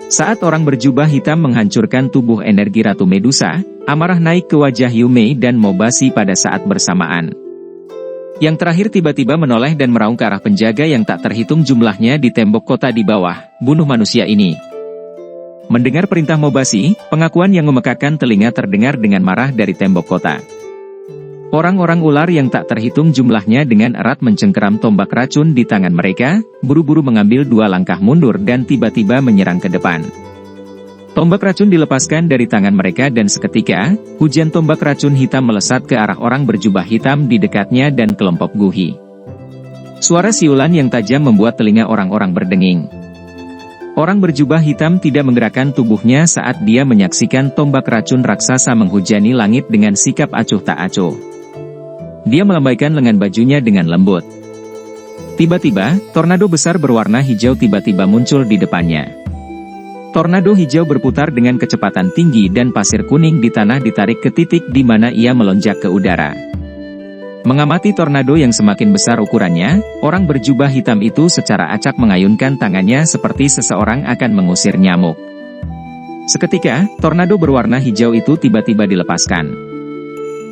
Saat orang berjubah hitam menghancurkan tubuh energi Ratu Medusa, amarah naik ke wajah Yumei dan Mobashi pada saat bersamaan. Yang terakhir tiba-tiba menoleh dan meraung ke arah penjaga yang tak terhitung jumlahnya di tembok kota di bawah, bunuh manusia ini. Mendengar perintah Mobashi, pengakuan yang memekakan telinga terdengar dengan marah dari tembok kota. Orang-orang ular yang tak terhitung jumlahnya dengan erat mencengkeram tombak racun di tangan mereka, buru-buru mengambil 2 langkah mundur dan tiba-tiba menyerang ke depan. Tombak racun dilepaskan dari tangan mereka dan seketika, hujan tombak racun hitam melesat ke arah orang berjubah hitam di dekatnya dan kelompok Guhi. Suara siulan yang tajam membuat telinga orang-orang berdenging. Orang berjubah hitam tidak menggerakkan tubuhnya saat dia menyaksikan tombak racun raksasa menghujani langit dengan sikap acuh tak acuh. Dia melambaikan lengan bajunya dengan lembut. Tiba-tiba, tornado besar berwarna hijau tiba-tiba muncul di depannya. Tornado hijau berputar dengan kecepatan tinggi dan pasir kuning di tanah ditarik ke titik di mana ia melonjak ke udara. Mengamati tornado yang semakin besar ukurannya, orang berjubah hitam itu secara acak mengayunkan tangannya seperti seseorang akan mengusir nyamuk. Seketika, tornado berwarna hijau itu tiba-tiba dilepaskan.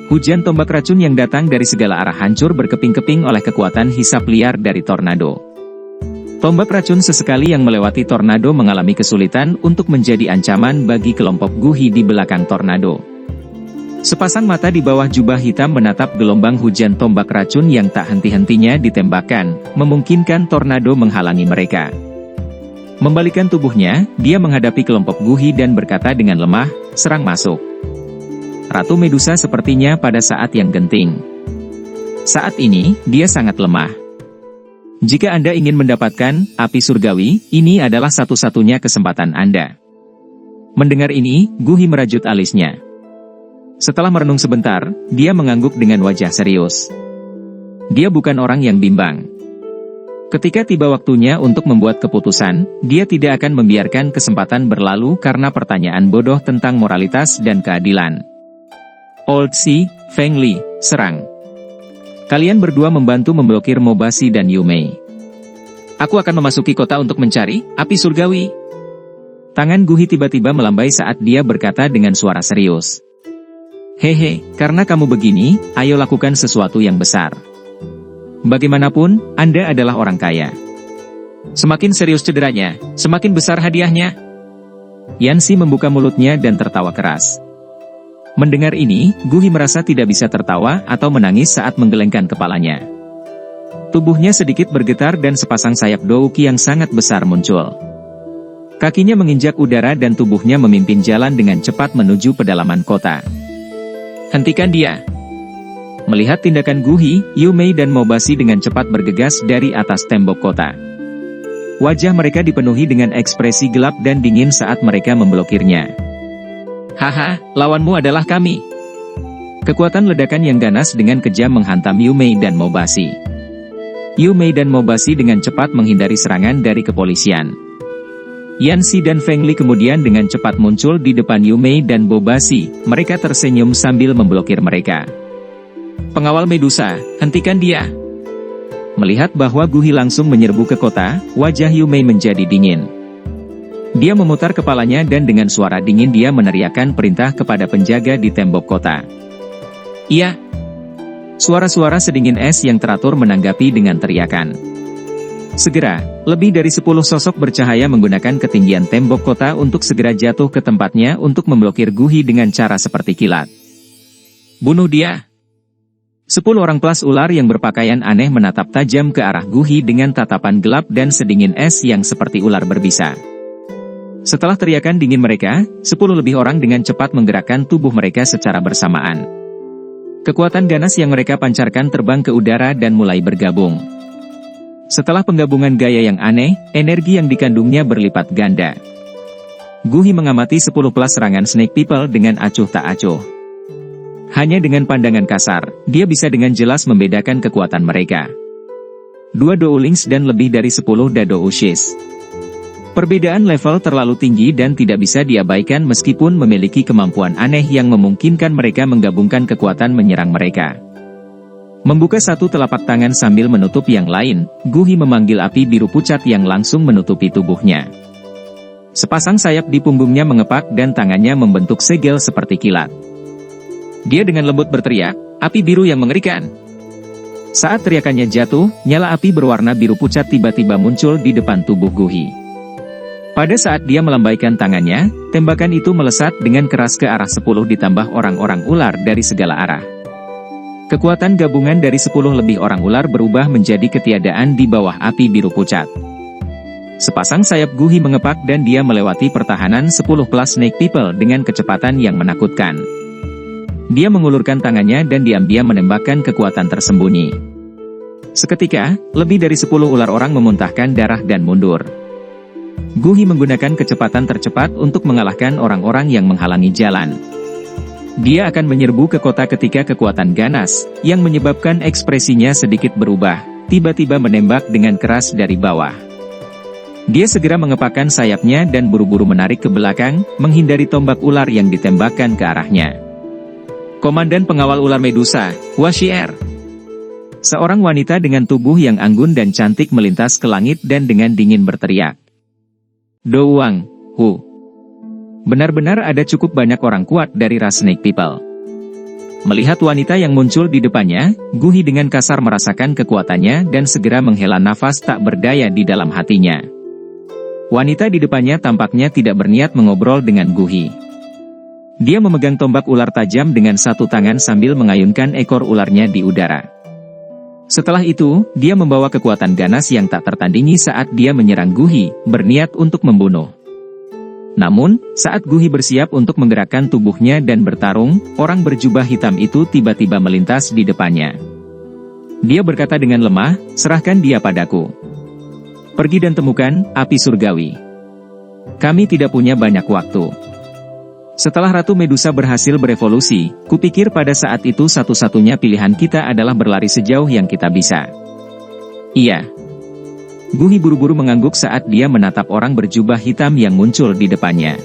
Hujan tombak racun yang datang dari segala arah hancur berkeping-keping oleh kekuatan hisap liar dari tornado. Tombak racun sesekali yang melewati tornado mengalami kesulitan untuk menjadi ancaman bagi kelompok Guhi di belakang tornado. Sepasang mata di bawah jubah hitam menatap gelombang hujan tombak racun yang tak henti-hentinya ditembakkan, memungkinkan tornado menghalangi mereka. Membalikkan tubuhnya, dia menghadapi kelompok Guhi dan berkata dengan lemah, "Serang masuk." Ratu Medusa sepertinya pada saat yang genting. Saat ini, dia sangat lemah. Jika Anda ingin mendapatkan api surgawi, ini adalah satu-satunya kesempatan Anda. Mendengar ini, Guhi merajut alisnya. Setelah merenung sebentar, dia mengangguk dengan wajah serius. Dia bukan orang yang bimbang. Ketika tiba waktunya untuk membuat keputusan, dia tidak akan membiarkan kesempatan berlalu karena pertanyaan bodoh tentang moralitas dan keadilan. Old Si, Feng Li, serang. Kalian berdua membantu memblokir Mobashi dan Yumei. Aku akan memasuki kota untuk mencari api surgawi. Tangan Guhi tiba-tiba melambai saat dia berkata dengan suara serius. Hehe, karena kamu begini, ayo lakukan sesuatu yang besar. Bagaimanapun, Anda adalah orang kaya. Semakin serius cederanya, semakin besar hadiahnya. Yanxi membuka mulutnya dan tertawa keras. Mendengar ini, Guhi merasa tidak bisa tertawa atau menangis saat menggelengkan kepalanya. Tubuhnya sedikit bergetar dan sepasang sayap Douki yang sangat besar muncul. Kakinya menginjak udara dan tubuhnya memimpin jalan dengan cepat menuju pedalaman kota. Hentikan dia. Melihat tindakan Guhi, Yumei dan Mobashi dengan cepat bergegas dari atas tembok kota. Wajah mereka dipenuhi dengan ekspresi gelap dan dingin saat mereka memblokirnya. Haha, lawanmu adalah kami. Kekuatan ledakan yang ganas dengan kejam menghantam Yumei dan Mobashi. Yumei dan Mobashi dengan cepat menghindari serangan dari kepolisian. Yanxi dan Feng Li kemudian dengan cepat muncul di depan Yumei dan Mobashi, mereka tersenyum sambil memblokir mereka. Pengawal Medusa, hentikan dia. Melihat bahwa Guhi langsung menyerbu ke kota, wajah Yumei menjadi dingin. Dia memutar kepalanya dan dengan suara dingin dia meneriakkan perintah kepada penjaga di tembok kota. Iya. Suara-suara sedingin es yang teratur menanggapi dengan teriakan. Segera, lebih dari 10 sosok bercahaya menggunakan ketinggian tembok kota untuk segera jatuh ke tempatnya untuk memblokir Guhi dengan cara seperti kilat. Bunuh dia. 10 orang pelas ular yang berpakaian aneh menatap tajam ke arah Guhi dengan tatapan gelap dan sedingin es yang seperti ular berbisa. Setelah teriakan dingin mereka, 10 lebih orang dengan cepat menggerakkan tubuh mereka secara bersamaan. Kekuatan ganas yang mereka pancarkan terbang ke udara dan mulai bergabung. Setelah penggabungan gaya yang aneh, energi yang dikandungnya berlipat ganda. Guhi mengamati 10 pelas serangan Snake People dengan acuh tak acuh. Hanya dengan pandangan kasar, dia bisa dengan jelas membedakan kekuatan mereka. 2 Doulings dan lebih dari 10 Dado Ushis. Perbedaan level terlalu tinggi dan tidak bisa diabaikan meskipun memiliki kemampuan aneh yang memungkinkan mereka menggabungkan kekuatan menyerang mereka. Membuka satu telapak tangan sambil menutup yang lain, Guhi memanggil api biru pucat yang langsung menutupi tubuhnya. Sepasang sayap di punggungnya mengepak dan tangannya membentuk segel seperti kilat. Dia dengan lembut berteriak, "Api biru yang mengerikan!" Saat teriakannya jatuh, nyala api berwarna biru pucat tiba-tiba muncul di depan tubuh Guhi. Pada saat dia melambaikan tangannya, tembakan itu melesat dengan keras ke arah 10 ditambah orang-orang ular dari segala arah. Kekuatan gabungan dari 10 lebih orang ular berubah menjadi ketiadaan di bawah api biru pucat. Sepasang sayap Guhi mengepak dan dia melewati pertahanan 10 plus Snake People dengan kecepatan yang menakutkan. Dia mengulurkan tangannya dan diam-diam menembakkan kekuatan tersembunyi. Seketika, lebih dari 10 ular orang memuntahkan darah dan mundur. Guhi menggunakan kecepatan tercepat untuk mengalahkan orang-orang yang menghalangi jalan. Dia akan menyerbu ke kota ketika kekuatan ganas, yang menyebabkan ekspresinya sedikit berubah, tiba-tiba menembak dengan keras dari bawah. Dia segera mengepakkan sayapnya dan buru-buru menarik ke belakang, menghindari tombak ular yang ditembakkan ke arahnya. Komandan pengawal ular Medusa, Hua Xier. Seorang wanita dengan tubuh yang anggun dan cantik melintas ke langit dan dengan dingin berteriak. "Do Wang, Hu." Benar-benar ada cukup banyak orang kuat dari ras Snake People. Melihat wanita yang muncul di depannya, Guhi dengan kasar merasakan kekuatannya dan segera menghela nafas tak berdaya di dalam hatinya. Wanita di depannya tampaknya tidak berniat mengobrol dengan Guhi. Dia memegang tombak ular tajam dengan satu tangan sambil mengayunkan ekor ularnya di udara. Setelah itu, dia membawa kekuatan ganas yang tak tertandingi saat dia menyerang Guhi, berniat untuk membunuh. Namun, saat Guhi bersiap untuk menggerakkan tubuhnya dan bertarung, orang berjubah hitam itu tiba-tiba melintas di depannya. Dia berkata dengan lemah, "Serahkan dia padaku. Pergi dan temukan api surgawi. Kami tidak punya banyak waktu." Setelah Ratu Medusa berhasil berevolusi, kupikir pada saat itu satu-satunya pilihan kita adalah berlari sejauh yang kita bisa. Iya. Guhi buru-buru mengangguk saat dia menatap orang berjubah hitam yang muncul di depannya.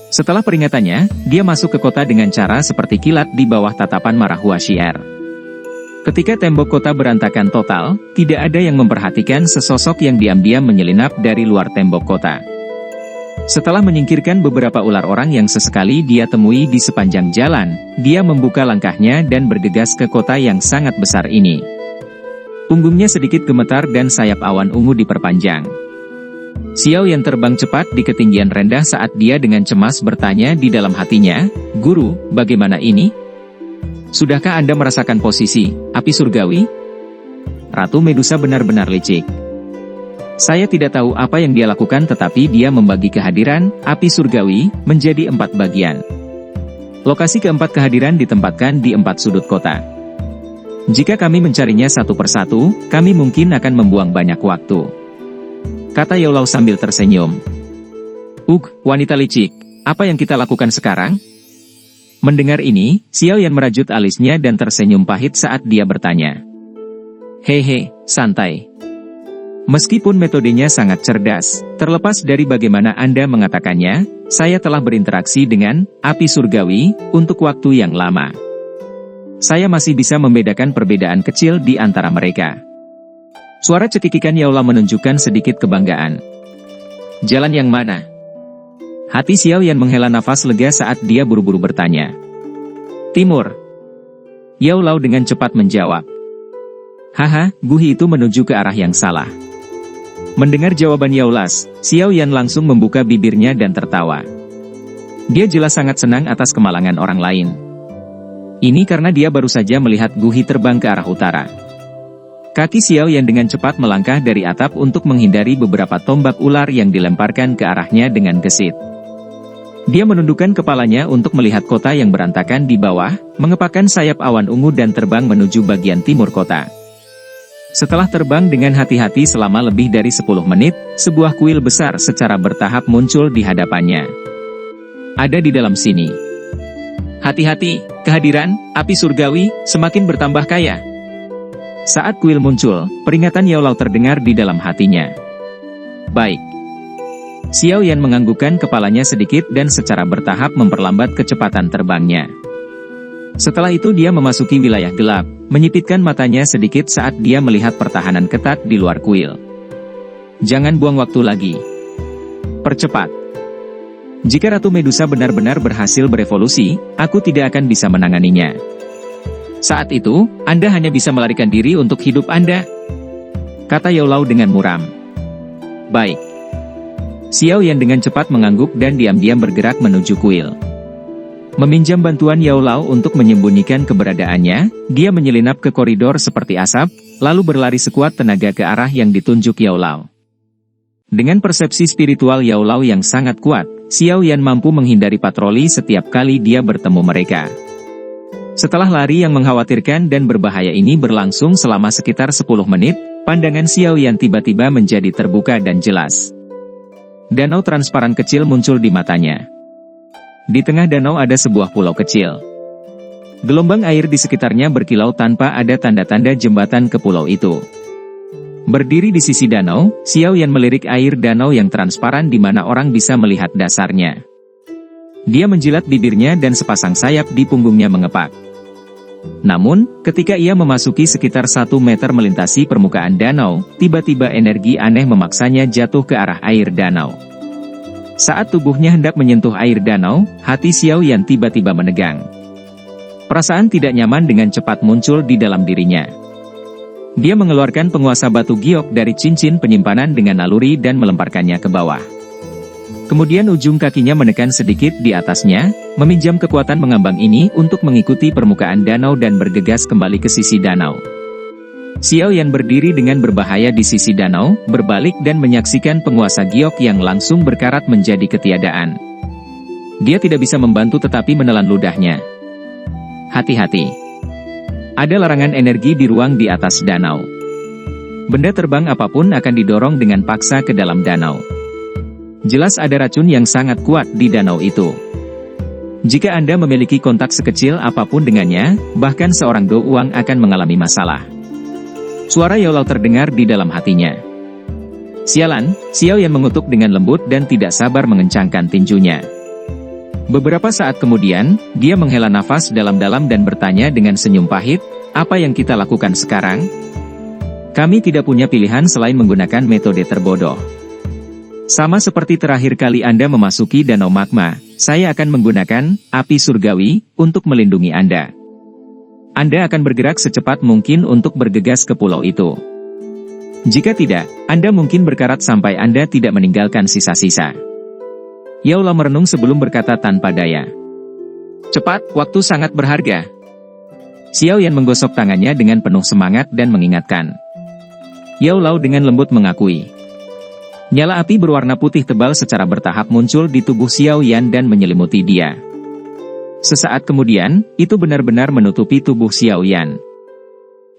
Setelah peringatannya, dia masuk ke kota dengan cara seperti kilat di bawah tatapan marah Hua Xier. Ketika tembok kota berantakan total, tidak ada yang memperhatikan sesosok yang diam-diam menyelinap dari luar tembok kota. Setelah menyingkirkan beberapa ular orang yang sesekali dia temui di sepanjang jalan, dia membuka langkahnya dan bergegas ke kota yang sangat besar ini. Punggungnya sedikit gemetar dan sayap awan ungu diperpanjang. Xiao yang terbang cepat di ketinggian rendah saat dia dengan cemas bertanya di dalam hatinya, "Guru, bagaimana ini? Sudahkah Anda merasakan posisi api surgawi?" Ratu Medusa benar-benar licik. Saya tidak tahu apa yang dia lakukan tetapi dia membagi kehadiran api surgawi menjadi 4 bagian. Lokasi keempat kehadiran ditempatkan di 4 sudut kota. Jika kami mencarinya satu persatu, kami mungkin akan membuang banyak waktu, kata Yao sambil tersenyum. Wanita licik, apa yang kita lakukan sekarang? Mendengar ini, Xiao Yan merajut alisnya dan tersenyum pahit saat dia bertanya. Hehe, santai. Meskipun metodenya sangat cerdas, terlepas dari bagaimana Anda mengatakannya, saya telah berinteraksi dengan api surgawi untuk waktu yang lama. Saya masih bisa membedakan perbedaan kecil di antara mereka. Suara cekikikan Yaola menunjukkan sedikit kebanggaan. Jalan yang mana? Hati Xiao Yan menghela nafas lega saat dia buru-buru bertanya. Timur. Yao Lao dengan cepat menjawab. Haha, Guhi itu menuju ke arah yang salah. Mendengar jawaban Yao Las, Xiao Yan langsung membuka bibirnya dan tertawa. Dia jelas sangat senang atas kemalangan orang lain. Ini karena dia baru saja melihat Guhi terbang ke arah utara. Kaki Xiao Yan dengan cepat melangkah dari atap untuk menghindari beberapa tombak ular yang dilemparkan ke arahnya dengan gesit. Dia menundukkan kepalanya untuk melihat kota yang berantakan di bawah, mengepakkan sayap awan ungu dan terbang menuju bagian timur kota. Setelah terbang dengan hati-hati selama lebih dari 10 menit, sebuah kuil besar secara bertahap muncul di hadapannya. Ada di dalam sini. Hati-hati, kehadiran api surgawi semakin bertambah kaya. Saat kuil muncul, peringatan Yao Lao terdengar di dalam hatinya. Baik. Xiao Yan menganggukkan kepalanya sedikit dan secara bertahap memperlambat kecepatan terbangnya. Setelah itu dia memasuki wilayah gelap, menyipitkan matanya sedikit saat dia melihat pertahanan ketat di luar kuil. Jangan buang waktu lagi. percepat. Jika Ratu Medusa benar-benar berhasil berevolusi, aku tidak akan bisa menanganinya. Saat itu, Anda hanya bisa melarikan diri untuk hidup Anda, kata Yao Lao dengan muram. Baik. Xiao Yan dengan cepat mengangguk dan diam-diam bergerak menuju kuil. Meminjam bantuan Yao Lao untuk menyembunyikan keberadaannya, dia menyelinap ke koridor seperti asap, lalu berlari sekuat tenaga ke arah yang ditunjuk Yao Lao. Dengan persepsi spiritual Yao Lao yang sangat kuat, Xiao Yan mampu menghindari patroli setiap kali dia bertemu mereka. Setelah lari yang mengkhawatirkan dan berbahaya ini berlangsung selama sekitar 10 menit, pandangan Xiao Yan tiba-tiba menjadi terbuka dan jelas. Danau transparan kecil muncul di matanya. Di tengah danau ada sebuah pulau kecil. Gelombang air di sekitarnya berkilau tanpa ada tanda-tanda jembatan ke pulau itu. Berdiri di sisi danau, Xiao Yan melirik air danau yang transparan di mana orang bisa melihat dasarnya. Dia menjilat bibirnya dan sepasang sayap di punggungnya mengepak. Namun, ketika ia memasuki sekitar 1 meter melintasi permukaan danau, tiba-tiba energi aneh memaksanya jatuh ke arah air danau. Saat tubuhnya hendak menyentuh air danau, hati Xiao Yan tiba-tiba menegang. Perasaan tidak nyaman dengan cepat muncul di dalam dirinya. Dia mengeluarkan penguasa batu giok dari cincin penyimpanan dengan naluri dan melemparkannya ke bawah. Kemudian ujung kakinya menekan sedikit di atasnya, meminjam kekuatan mengambang ini untuk mengikuti permukaan danau dan bergegas kembali ke sisi danau. Xiao Yan berdiri dengan berbahaya di sisi danau, berbalik dan menyaksikan penguasa giok yang langsung berkarat menjadi ketiadaan. Dia tidak bisa membantu tetapi menelan ludahnya. Hati-hati. Ada larangan energi di ruang di atas danau. Benda terbang apapun akan didorong dengan paksa ke dalam danau. Jelas ada racun yang sangat kuat di danau itu. Jika Anda memiliki kontak sekecil apapun dengannya, bahkan seorang do uang akan mengalami masalah. Suara Yao Lao terdengar di dalam hatinya. Sialan, Xiao Yan mengutuk dengan lembut dan tidak sabar mengencangkan tinjunya. Beberapa saat kemudian, dia menghela nafas dalam-dalam dan bertanya dengan senyum pahit, apa yang kita lakukan sekarang? Kami tidak punya pilihan selain menggunakan metode terbodoh. Sama seperti terakhir kali Anda memasuki danau magma, saya akan menggunakan api surgawi untuk melindungi Anda. Anda akan bergerak secepat mungkin untuk bergegas ke pulau itu. Jika tidak, Anda mungkin berkarat sampai Anda tidak meninggalkan sisa-sisa. Yao Lao merenung sebelum berkata tanpa daya. Cepat, waktu sangat berharga. Xiao Yan menggosok tangannya dengan penuh semangat dan mengingatkan. Yao Lao dengan lembut mengakui. Nyala api berwarna putih tebal secara bertahap muncul di tubuh Xiao Yan dan menyelimuti dia. Sesaat kemudian, itu benar-benar menutupi tubuh Xiao Yan.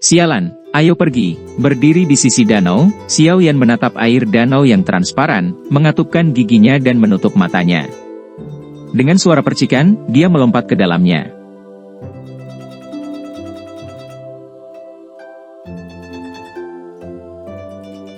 Sialan, ayo pergi. Berdiri di sisi danau, Xiao Yan menatap air danau yang transparan, mengatupkan giginya dan menutup matanya. Dengan suara percikan, dia melompat ke dalamnya.